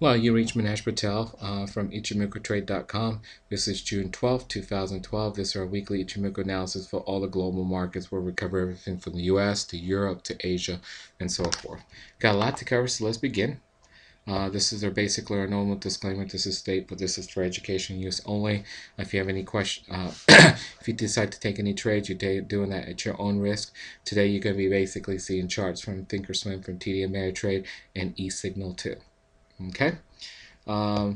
Well, you reach Manesh Patel from ichimokutrade.com. This is June 12th, 2012. This is our weekly Ichimoku analysis for all the global markets where we cover everything from the US to Europe to Asia and so forth. Got a lot to cover, so let's begin. This is basically our normal disclaimer. This is state, but this is for education use only. If you have any question, if you decide to take any trades, you're doing that at your own risk. Today, you're going to be basically seeing charts from Thinkorswim, from TD Ameritrade, and eSignal too. Okay. We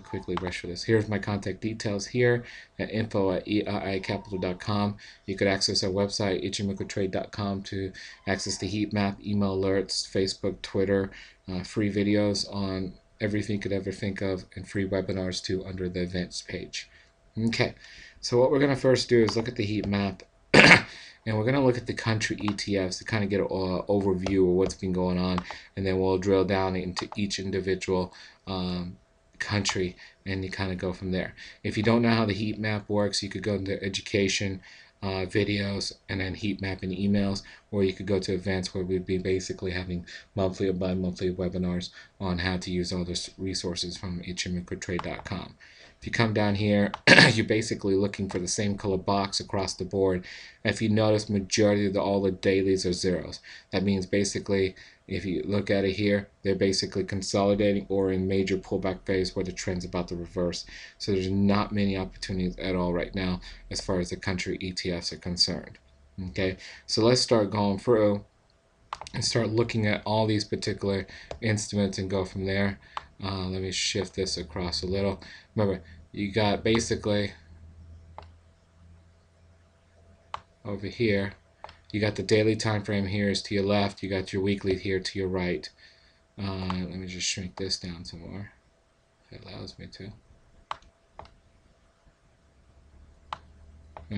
quickly rush through this. Here's my contact details here at info@eicapital.com. You could access our website, ichimokutrade.com, to access the heat map, email alerts, Facebook, Twitter, free videos on everything you could ever think of, and free webinars too under the events page. Okay, so what we're going to first do is look at the heat map. And we're going to look at the country ETFs to kind of get an overview of what's been going on, and then we'll drill down into each individual country and you kind of go from there. If you don't know how the heat map works, you could go into education videos and then heat map and emails, or you could go to events where we'd be basically having monthly or bi-monthly webinars on how to use all the resources from ichimokutrade.com. If you come down here, you're basically looking for the same color box across the board. If you notice, majority of all the dailies are zeros. That means basically, if you look at it here, they're basically consolidating or in major pullback phase where the trend's about to reverse. So there's not many opportunities at all right now as far as the country ETFs are concerned. Okay, so let's start going through and start looking at all these particular instruments and go from there. Let me shift this across a little. Remember, you got basically over here, you got the daily time frame here is to your left, you got your weekly here to your right. Let me just shrink this down some more if it allows me to.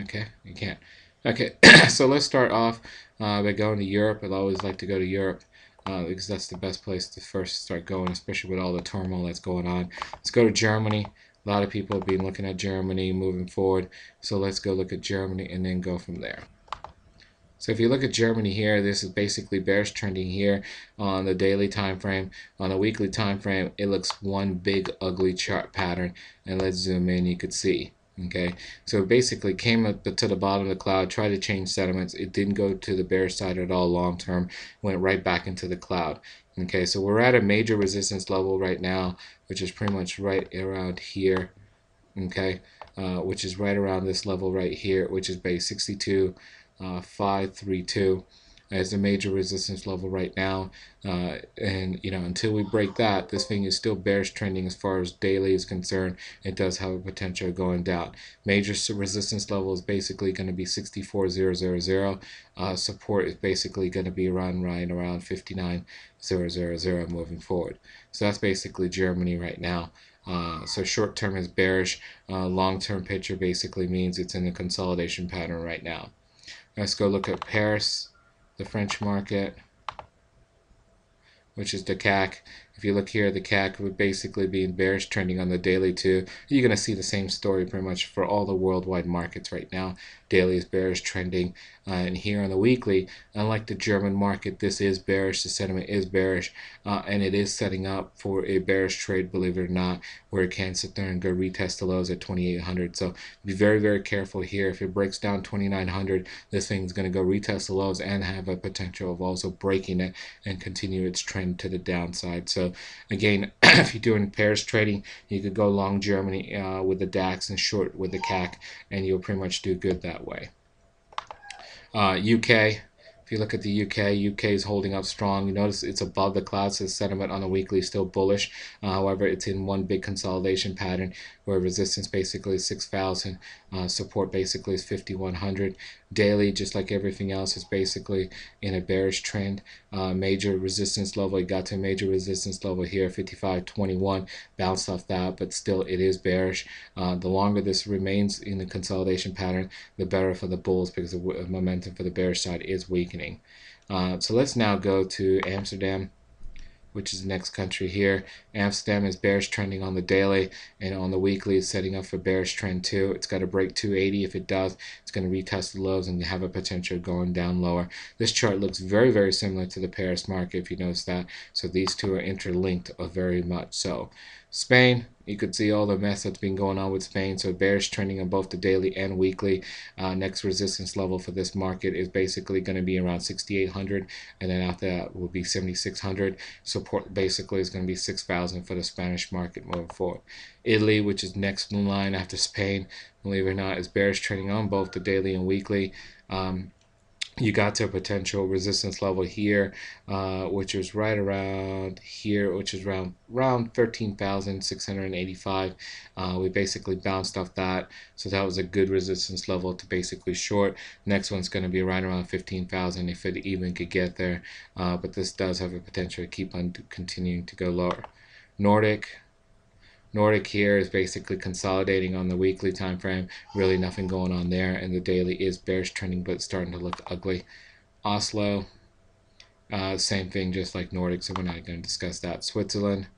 Okay, you can't. Okay, so let's start off by going to Europe. I'd always like to go to Europe because that's the best place to first start going, especially with all the turmoil that's going on. Let's go to Germany. A lot of people have been looking at Germany moving forward, so let's go look at Germany and then go from there. So if you look at Germany here, this is basically bearish trending here on the daily time frame. On the weekly time frame, it looks one big ugly chart pattern, and let's zoom in, you could see. Okay, so it basically came up to the bottom of the cloud, tried to change sentiments. It didn't go to the bearish side at all long term, went right back into the cloud. Okay, so we're at a major resistance level right now, which is pretty much right around here. Okay, which is right around this level right here, which is base 62.532 as a major resistance level right now, and until we break that, this thing is still bearish trending as far as daily is concerned. It does have a potential of going down. Major resistance level is basically going to be 64.000. Support is basically going to be right around 59.000 moving forward. So that's basically Germany right now. So short term is bearish. Long term picture basically means it's in a consolidation pattern right now. Let's go look at Paris, the French market, which is the CAC. If you look here, the CAC would basically be bearish trending on the daily too. You're going to see the same story pretty much for all the worldwide markets right now. Daily is bearish trending, and here on the weekly, unlike the German market, this is bearish. The sentiment is bearish, and it is setting up for a bearish trade, believe it or not, where it can sit there and go retest the lows at 2,800. So be very, very careful here. If it breaks down 2,900, this thing is going to go retest the lows and have a potential of also breaking it and continue its trend to the downside. So again, if you're doing pairs trading, you could go long Germany with the DAX and short with the CAC, and you'll pretty much do good that way. UK. If you look at the UK is holding up strong. You notice it's above the clouds, so sentiment on the weekly is still bullish. However, it's in one big consolidation pattern where resistance basically is 6,000, support basically is 5,100. Daily, just like everything else, is basically in a bearish trend. Major resistance level, it got to a major resistance level here, 55.21, bounced off that, but still it is bearish. The longer this remains in the consolidation pattern, the better for the bulls, because the momentum for the bearish side is weakening. So let's now go to Amsterdam. which is the next country here. Amsterdam is bearish trending on the daily, and on the weekly it's setting up for bearish trend too. It's got to break 280. If it does, it's going to retest the lows and have a potential going down lower. This chart looks very, very similar to the Paris market, if you notice that. So these two are interlinked very much so. Spain, you could see all the mess that's been going on with Spain. So bearish trending on both the daily and weekly. Next resistance level for this market is basically going to be around 6,800, and then after that will be 7,600. Support basically is going to be 6,000 for the Spanish market moving forward. Italy, which is next in line after Spain, believe it or not, is bearish trending on both the daily and weekly. You got to a potential resistance level here, which is right around here, which is around 13,685. We basically bounced off that, so that was a good resistance level to basically short. Next one's going to be right around 15,000 if it even could get there, but this does have a potential to keep on continuing to go lower. Nordic here is basically consolidating on the weekly time frame. Really nothing going on there, and the daily is bearish trending, but it's starting to look ugly. Oslo, same thing, just like Nordic, so we're not going to discuss that. Switzerland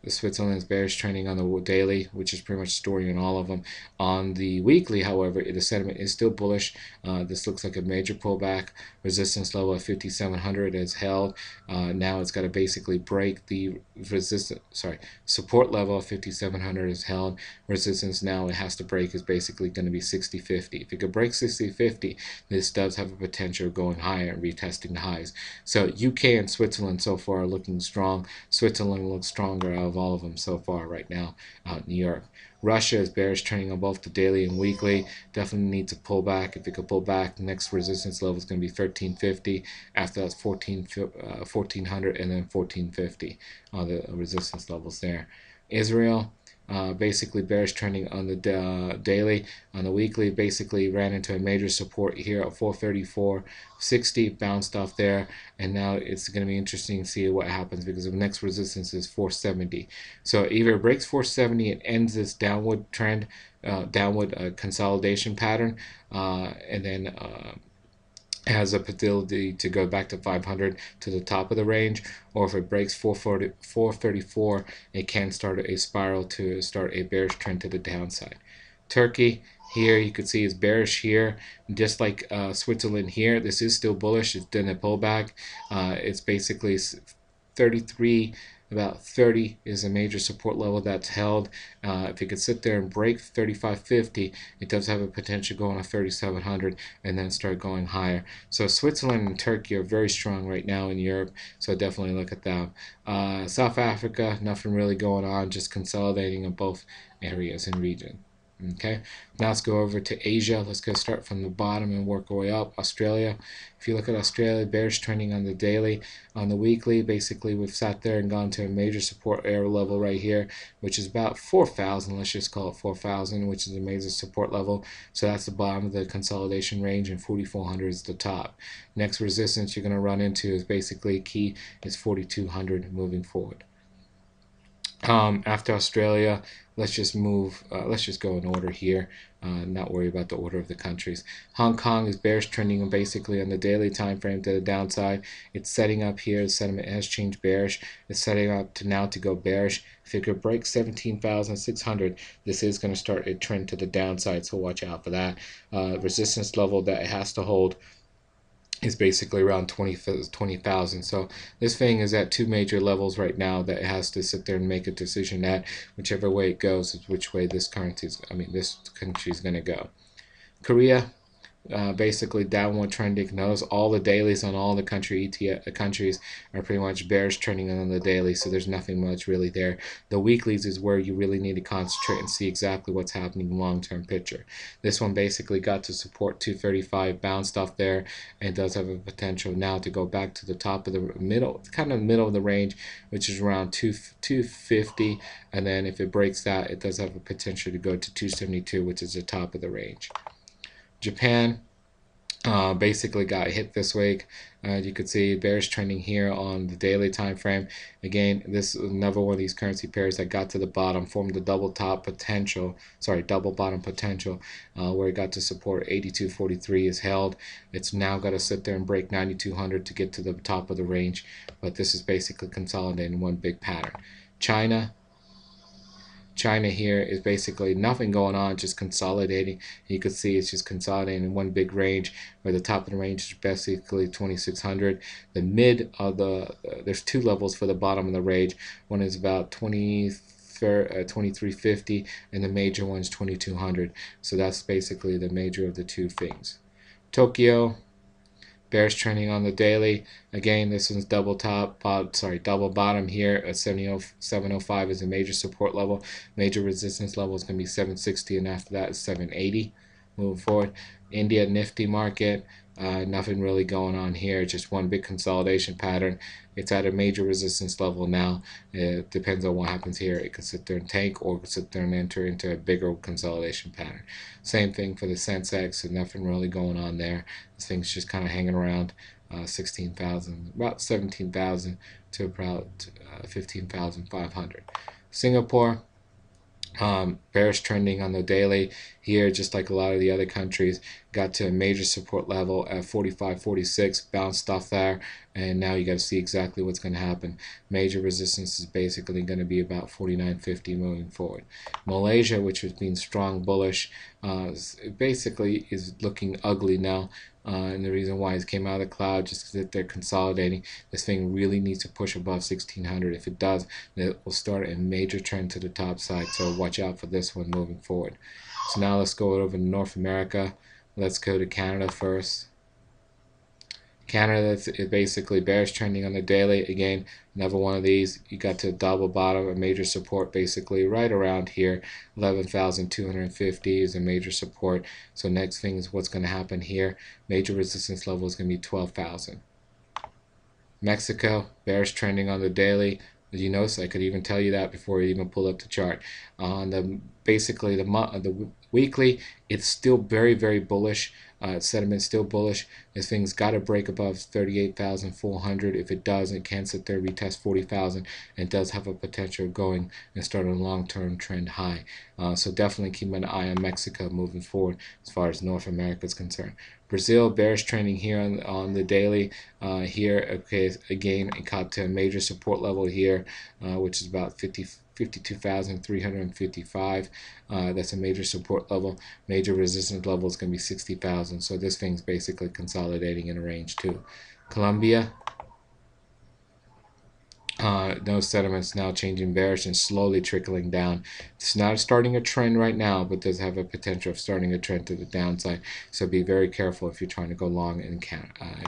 is bearish trending on the daily, which is pretty much story in all of them. On the weekly, however, the sentiment is still bullish. This looks like a major pullback. Resistance level of 5,700 is held. Now it's got to basically break the support level of 5,700 is held. Resistance now it has to break is basically going to be 60.50. If it could break 60.50, this does have a potential of going higher and retesting the highs. So UK and Switzerland so far are looking strong. Switzerland looks stronger out of all of them so far right now out in Europe. Russia is bearish trending on both the daily and weekly. Definitely needs to pull back. If it could pull back, the next resistance level is going to be 1350. After that's 1400 and then 1450 on the resistance levels there. Israel, basically bearish trending on the daily. On the weekly, basically ran into a major support here at 434.60, bounced off there, and now it's going to be interesting to see what happens because the next resistance is 470. So either it breaks 470 and ends this downward trend, downward consolidation pattern, and then has a ability to go back to 500 to the top of the range, or if it breaks 434, it can start a spiral to start a bearish trend to the downside. Turkey, here you can see is bearish here, just like Switzerland here. This is still bullish. It's done a pullback. It's basically 33. About 30 is a major support level that's held. If it could sit there and break 35.50, it does have a potential going to 3,700 and then start going higher. So Switzerland and Turkey are very strong right now in Europe, so definitely look at them. South Africa, nothing really going on, just consolidating in both areas and region. Okay, now let's go over to Asia. Let's go start from the bottom and work our way up. Australia, if you look at Australia, bearish trending on the daily. On the weekly, basically we've sat there and gone to a major support area level right here, which is about 4,000. Let's just call it 4,000, which is a major support level. So that's the bottom of the consolidation range, and 4,400 is the top. Next resistance you're going to run into is basically key is 4,200 moving forward. After Australia, let's just go in order here, not worry about the order of the countries. Hong Kong is bearish trending basically on the daily time frame to the downside. It's setting up here. The sentiment has changed bearish. It's setting up to now to go bearish. If it could break 17,600, this is going to start a trend to the downside, so watch out for that. Resistance level that it has to hold is basically around 20,000. So this thing is at two major levels right now that it has to sit there and make a decision at. Whichever way it goes is which way this country is going to go. Korea, basically downward trending. Notice all the dailies on all the countries are pretty much bearish trending on the daily, so there's nothing much really there. The weeklies is where you really need to concentrate and see exactly what's happening in the long-term picture. This one basically got to support 235, bounced off there, and does have a potential now to go back to the top of the middle of the range, which is around 250, and then if it breaks that, it does have a potential to go to 272, which is the top of the range. Japan, basically got hit this week. You could see bearish trending here on the daily time frame. Again, this is another one of these currency pairs that got to the bottom, formed the double bottom potential, where it got to support 82.43 is held. It's now got to sit there and break 9,200 to get to the top of the range, but this is basically consolidating one big pattern. China here is basically nothing going on, just consolidating. You can see it's just consolidating in one big range, where the top of the range is basically 2,600. The mid of there's two levels for the bottom of the range. One is about 2350, and the major one is 2200. So that's basically the major of the two things. Tokyo, bearish trending on the daily. Again, this one's double bottom here at 705 is a major support level. Major resistance level is going to be 760, and after that is 780. Moving forward, India Nifty market, nothing really going on here, just one big consolidation pattern. It's at a major resistance level now. It depends on what happens here. It could sit there and tank, or it could sit there and enter into a bigger consolidation pattern. Same thing for the Sensex, so nothing really going on there. This thing's just kind of hanging around 16,000, about 17,000 to about 15,500. Singapore, bearish trending on the daily here, just like a lot of the other countries. Got to a major support level at 45.46, bounced off there, and now you got to see exactly what's going to happen. Major resistance is basically going to be about 49.50 moving forward. Malaysia, which has been strong bullish, basically is looking ugly now. And the reason why it came out of the cloud, just because they're consolidating. This thing really needs to push above 1600. If it does, it will start a major trend to the top side. So watch out for this one moving forward. So now let's go over to North America. Let's go to Canada first. Canada is basically bearish trending on the daily. Again, another one of these. You got to double bottom, a major support basically right around here. 11,250 is a major support. So next thing is what's going to happen here. Major resistance level is going to be 12,000. Mexico, bearish trending on the daily. As you notice, I could even tell you that before you even pull up the chart. On the basically the weekly, it's still very, very bullish. Sentiment still bullish. This thing's got to break above 38,400. If it does, it can sit there, retest 40,000, and does have a potential of going and start a long-term trend high. So definitely keep an eye on Mexico moving forward as far as North America is concerned. Brazil, bearish trending here on the daily. Here, okay, again, it got to a major support level here, which is about 52,355. That's a major support level. Major resistance level is going to be 60,000. So this thing's basically consolidating in a range too. Colombia, no sentiments now changing bearish and slowly trickling down. It's not starting a trend right now, but does have a potential of starting a trend to the downside. So be very careful if you're trying to go long in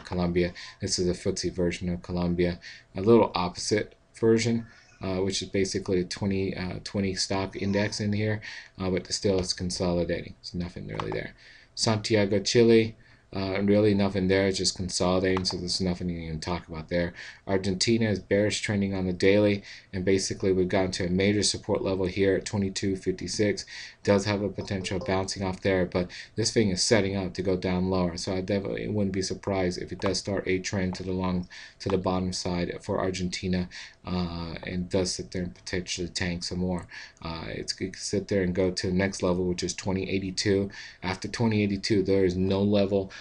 Colombia. This is a FTSE version of Colombia, a little opposite version. Which is basically a 20 stock index in here, but still it's consolidating, so nothing really there. Santiago, Chile, really nothing there, it's just consolidating, so there's nothing you can talk about there. Argentina is bearish trending on the daily, and basically we've gotten to a major support level here at 22.56. Does have a potential of bouncing off there, but this thing is setting up to go down lower, so I definitely wouldn't be surprised if it does start a trend to the bottom side for Argentina, and does sit there and potentially tank some more. It could sit there and go to the next level, which is 2082. After 2082, there is no level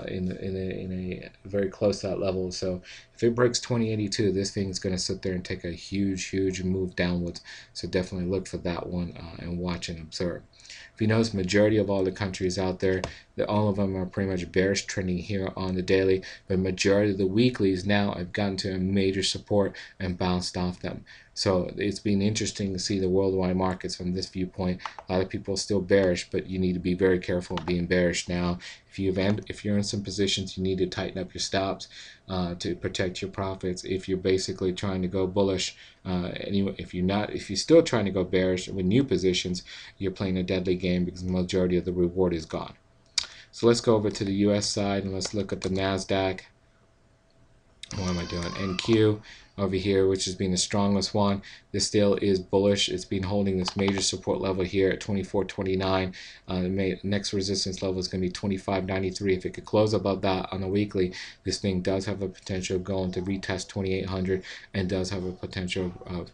in a very close to that level. So if it breaks 2082, this thing is going to sit there and take a huge move downwards. So definitely look for that one and watch and observe. If you notice, majority of all the countries out there, all of them are pretty much bearish trending here on the daily, but majority of the weeklies now have gotten to a major support and bounced off them. So it's been interesting to see the worldwide markets from this viewpoint. A lot of people are still bearish, but you need to be very careful of being bearish now. If you're in some positions, you need to tighten up your stops to protect your profits. If you're basically trying to go bullish, anyway, if you're still trying to go bearish with new positions, you're playing a deadly game because the majority of the reward is gone. So let's go over to the US side and let's look at the NASDAQ. what am I doing? NQ over here, which has been the strongest one. This still is bullish. It's been holding this major support level here at 24.29. The next resistance level is going to be 25.93. If it could close above that on a weekly, this thing does have a potential of going to retest 2800 and does have a potential of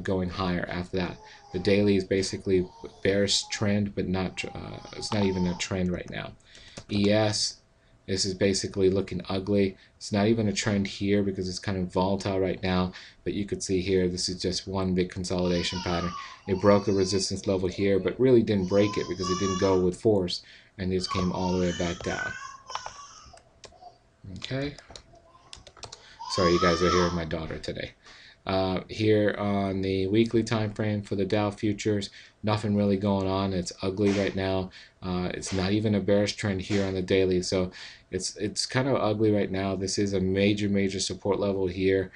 going higher after that. The daily is basically bearish trend, but not it's not even a trend right now. ES, this is basically looking ugly. It's not even a trend here because it's kind of volatile right now, but you could see here this is just one big consolidation pattern. It broke the resistance level here, but really didn't break it because it didn't go with force, and this came all the way back down. Okay. Sorry, you guys are hearing my daughter today. Here on the weekly time frame for the Dow futures, nothing really going on. It's ugly right now. It's not even a bearish trend here on the daily, so it's kind of ugly right now. This is a major support level here,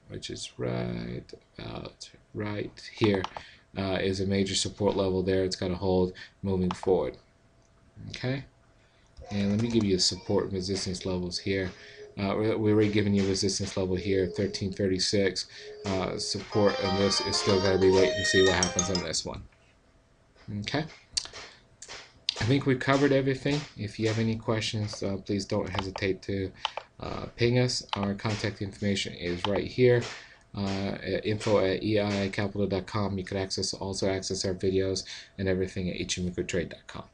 which is right about right here. Is a major support level there. It's got to hold moving forward. Okay, and let me give you support and resistance levels here. We're already giving you resistance level here, 1336. Support on this is still going to be waiting to see what happens on this one. Okay. I think we covered everything. If you have any questions, please don't hesitate to ping us. Our contact information is right here. Info@eicapital.com. You could also access our videos and everything at ichimokutrade.com.